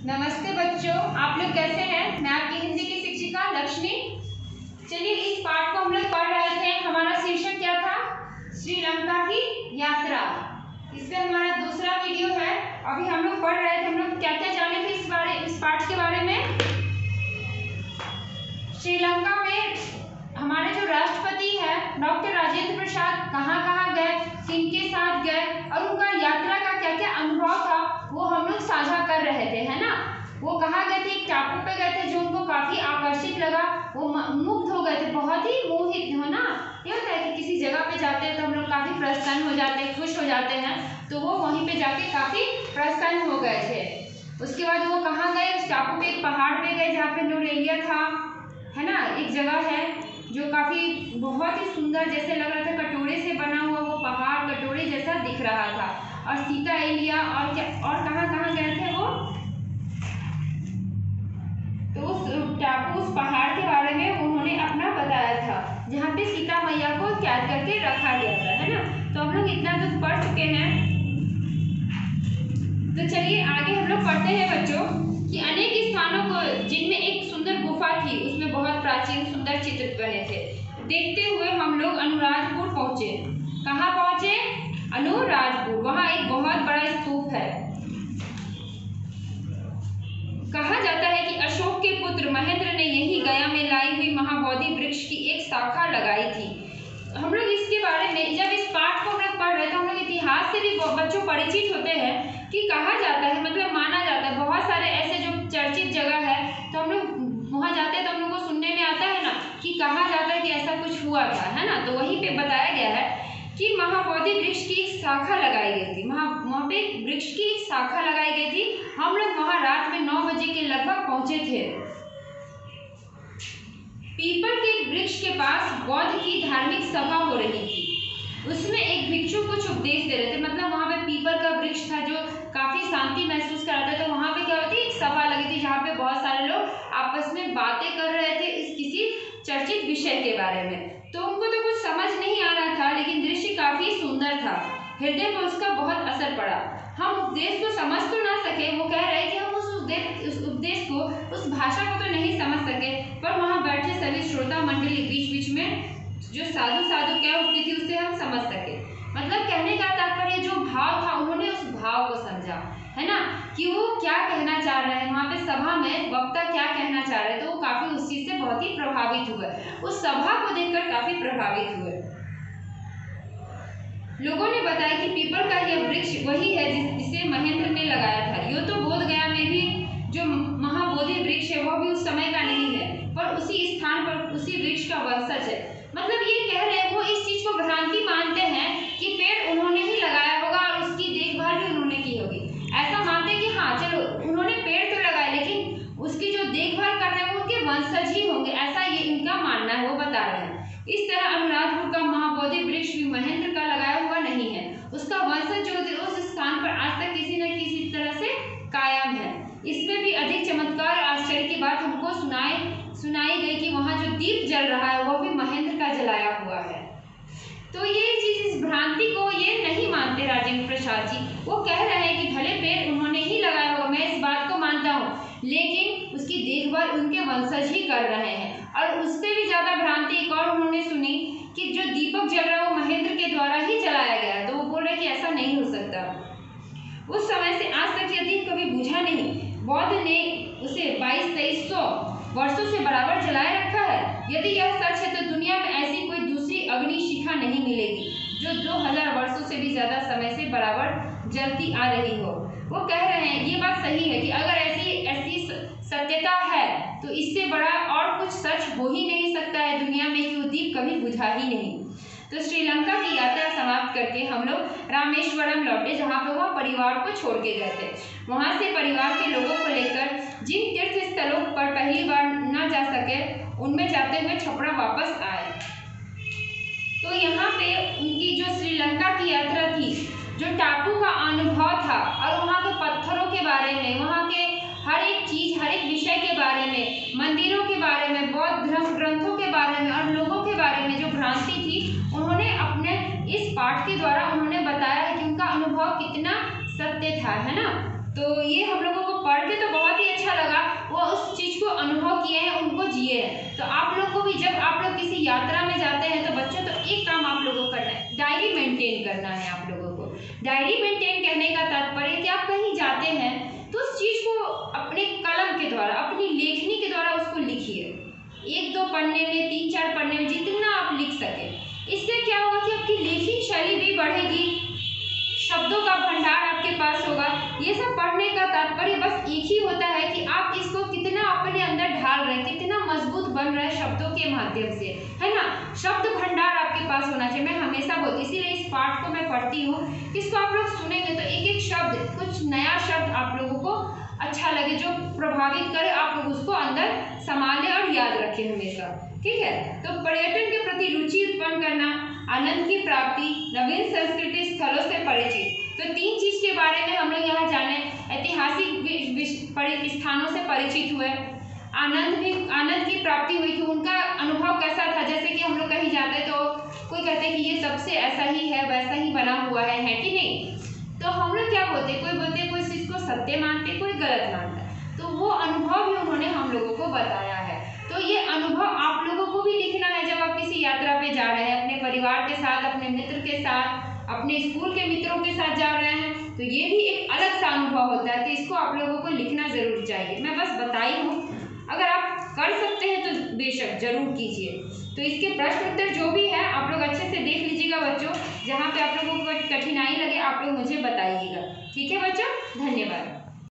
नमस्ते बच्चों, आप लोग कैसे हैं? मैं आपकी हिंदी की शिक्षिका लक्ष्मी। चलिए, इस पाठ को हम लोग पढ़ रहे थे। हमारा शीर्षक क्या था? श्रीलंका की यात्रा। इस पे हमारा दूसरा वीडियो है। अभी हम लोग पढ़ रहे थे, हम लोग क्या क्या जाने थे इस पाठ के बारे में। श्रीलंका में हमारे जो राष्ट्रपति है डॉक्टर राजेंद्र प्रसाद कहाँ कहाँ गए, किनके साथ गए और उनका यात्रा का क्या क्या अनुभव था, वो हम लोग साझा कर रहे थे, है ना। वो कहाँ गए थे? एक टापू पे गए थे जो उनको काफी आकर्षित लगा। वो मुग्ध हो गए थे, बहुत ही मोहित, हो ना। ये होता है कि किसी जगह पे जाते हैं तो हम लोग काफी प्रसन्न हो जाते हैं, खुश हो जाते हैं। तो वो वहीं पे जाके काफी प्रसन्न हो गए थे। उसके बाद वो कहाँ गए? उस टापू पे एक पहाड़ पे गए जहाँ पे नोरेलिया था, है ना। एक जगह है जो काफी बहुत ही सुंदर, जैसे लग रहा था कटोरे से बना हुआ वो पहाड़ कटोरे जैसा दिख रहा था। और सीता एलिया और क्या और कहाँ कहाँ गए थे वो, तो उस टापू उस पहाड़ के बारे में उन्होंने अपना बताया था जहाँ पे सीता मैया को कैद करके रखा गया था, है ना। तो हम लोग इतना तो पढ़ चुके हैं। तो चलिए आगे हम लोग पढ़ते हैं बच्चों कि अनेक स्थानों को जिनमें एक सुंदर गुफा थी, उसमें बहुत प्राचीन सुंदर चित्र बने थे। देखते हुए हम लोग अनुराजपुर पहुंचे। कहाँ पहुंचे? अनुराजपुर। वहां एक बहुत बड़ा स्तूप है। कहा जाता है कि अशोक के पुत्र महेंद्र ने यही गया में लाई हुई महाबोधि वृक्ष की एक शाखा लगाई थी। हम लोग इसके बारे में जब इस पाठ को हम लोग पढ़ रहे थे, हम लोग इतिहास से भी बच्चों परिचित होते हैं कि कहा जाता है, मतलब माना जाता है, बहुत सारे ऐसे जो चर्चित जगह है तो हम लोग वहाँ जाते हैं तो हम लोग को सुनने में आता है ना कि कहा जाता है कि ऐसा कुछ हुआ था, है ना। तो वहीं पे बताया गया है कि महाबोधि वृक्ष की एक शाखा लगाई गई थी। वहाँ पे वृक्ष की एक शाखा लगाई गई थी। हम लोग वहाँ रात में 9 बजे के लगभग पहुंचे थे। पीपल के वृक्ष के पास बौद्ध की धार्मिक सभा हो रही थी। उसमें एक भिक्षु कुछ उपदेश दे रहे थे, मतलब वहाँ पे पीपल का वृक्ष था जो काफी शांति महसूस कराता था। तो वहाँ पे क्या होती है, एक सभा लगी थी जहाँ पे बहुत सारे लोग आपस में बातें कर रहे थे इस किसी चर्चित विषय के बारे में। तो उनको तो कुछ समझ नहीं आ रहा था, लेकिन दृश्य काफी सुंदर था। हृदय पर उसका बहुत असर पड़ा। हम उपदेश को समझ तो ना सके, वो कह रहे कि हम उस उपदेश को, उस भाषा को तो नहीं समझ सके, पर वहाँ बैठे सभी श्रोता मंडली बीच बीच में जो साधु क्या उठती थी उससे हम समझ सके। मतलब कहने का तात्पर्य जो भाव था, उन्होंने उस भाव को समझा, है ना, कि वो क्या कहना चाह रहे हैं। वहाँ पे सभा में वक्ता क्या कहना चाह रहे हैं, तो वो काफी उस चीज से बहुत ही प्रभावित हुए। उस सभा को देखकर काफी प्रभावित हुए। लोगों ने बताया कि पीपल का यह वृक्ष वही है जिसे महेंद्र ने लगाया था। यो तो बोध गया में भी जो महाबोधि वृक्ष है वो भी उस समय का नहीं है, पर उसी स्थान पर उसी वृक्ष का वंशज है। मतलब ये कह रहे हैं, वो इस चीज को भ्रांति मानते हैं कि पेड़ उन्होंने ही लगाया होगा और उसकी देखभाल भी उन्होंने की होगी। ऐसा मानते हैं कि हाँ चलो उन्होंने पेड़ तो लगाए, लेकिन उसकी जो देखभाल कर रहे हैं वो उनके वंशज ही होंगे, ऐसा ये इनका मानना है, वो बता रहे हैं। इस तरह अनुराधपुर का महाबोधि वृक्ष भी महेंद्र का लगाया हुआ नहीं है। उसका वंशज जो उस स्थान पर आज तक किसी न किसी तरह से कायम है। इसमें भी अधिक चमत्कार और आश्चर्य की बात हमको सुनाई गई कि वहाँ जो दीप जल रहा है वो भी महेंद्र का जलाया हुआ है। तो ये चीज, इस भ्रांति को ये नहीं मानते राजेंद्र प्रसाद जी। वो कह रहे हैं कि भले पेड़ उन्होंने ही लगाया होगा, मैं इस बात को मानता हूँ, लेकिन उसकी देखभाल उनके वंशज ही कर रहे हैं। और उससे भी ज्यादा भ्रांति एक और उन्होंने सुनी कि जो दीपक जल रहा है वो महेंद्र के द्वारा ही जलाया गया है। तो वो बोल रहे कि ऐसा नहीं हो सकता। उस समय से आज तक यदि कभी बुझा नहीं, बौद्ध ने उसे 2200-2300 वर्षों से बराबर जलाए रखा है। यदि यह सच है तो दुनिया में ऐसी कोई दूसरी अग्नि शिखा नहीं मिलेगी जो 2000 वर्षों से भी ज्यादा समय से बराबर जलती आ रही हो। वो कह रहे हैं ये बात सही है कि अगर ऐसी सत्यता है तो इससे बड़ा और कुछ सच हो ही नहीं सकता है दुनिया में कि वो दीप कभी बुझा ही नहीं। तो श्रीलंका की यात्रा समाप्त करके हम लोग रामेश्वरम लौटे, जहाँ पे वह परिवार को छोड़ के गए थे। वहाँ से परिवार के लोगों को लेकर जिन तीर्थ स्थलों पर पहली बार न जा सके, उनमें जाते हुए छपरा वापस आए। तो यहाँ पे उनकी जो श्रीलंका की यात्रा थी, जो टापू का अनुभव था और वहाँ के पत्थरों के बारे में, वहाँ के हर एक चीज, हर एक विषय के बारे में, मंदिरों के बारे में, बौद्ध धर्म ग्रंथों के बारे में और लोगों के बारे में जो भ्रांति थी, उन्होंने अपने इस पाठ के द्वारा उन्होंने बताया है कि उनका अनुभव कितना सत्य था, है ना। तो ये हम लोगों को पढ़ के तो बहुत ही अच्छा लगा, वो उस चीज़ को अनुभव किए हैं, उनको जिए हैं। तो आप लोग को भी जब आप लोग किसी यात्रा में जाते हैं तो बच्चों, तो एक काम आप लोगों को करना है, डायरी मेंटेन करना है आप लोगों को। डायरी मेंटेन करने का तात्पर्य कि आप कहीं जाते हैं तो उस चीज़ को अपने कलम के द्वारा, अपनी लेखनी के द्वारा उसको लिखिए। 1-2 पन्ने में, 3-4 पन्ने में, जितना आप लिख सके। इससे क्या होगा कि आपकी लेखनी शैली भी बढ़ेगी, शब्दों का भंडार आपके पास होगा। ये सब पढ़ने का तात्पर्य बस एक ही होता है कि आप इसको कितना अपने अंदर ढाल रहे हैं, कितना मजबूत बन रहे हैं शब्दों के माध्यम से, है ना। शब्द भंडार आपके पास होना चाहिए। मैं हमेशा बोलती, इसीलिए इस पाठ को मैं पढ़ती हूँ, इसको आप लोग सुनेंगे तो एक एक शब्द, कुछ नया शब्द आप लोगों को अच्छा लगे, जो प्रभावित करे, आप लोग उसको अंदर संभालें और याद रखें हमेशा, ठीक है। तो पर्यटन के प्रति रुचि उत्पन्न करना, आनंद की प्राप्ति, नवीन संस्कृति स्थलों से परिचित। तो 3 चीज के बारे में हम लोग यहाँ जाने, ऐतिहासिक स्थानों से परिचित हुए, आनंद की प्राप्ति हुई कि उनका अनुभव कैसा था। जैसे कि हम लोग कहीं जाते तो कोई कहते हैं कि ये सबसे ऐसा ही है, वैसा ही बना हुआ है कि नहीं। तो हम लोग क्या बोलते हैं, कोई बोलते हैं कोई चीज़ को सत्य मानते, कोई गलत मानता है। तो वो अनुभव भी उन्होंने हम लोगों को बताया है। तो ये अनुभव आप लोगों को भी लिखना है जब आप किसी यात्रा पे जा रहे हैं, अपने परिवार के साथ, अपने मित्र के साथ, अपने स्कूल के मित्रों के साथ जा रहे हैं, तो ये भी एक अलग सा अनुभव होता है। तो इसको आप लोगों को लिखना जरूर चाहिए। मैं बस बताई हूँ, अगर आप कर सकते हैं तो बेशक जरूर कीजिए। तो इसके प्रश्न उत्तर जो भी है आप लोग अच्छे से देख लीजिएगा बच्चों। जहाँ पे आप लोगों को कठिनाई लगे आप लोग मुझे बताइएगा, ठीक है बच्चों। धन्यवाद।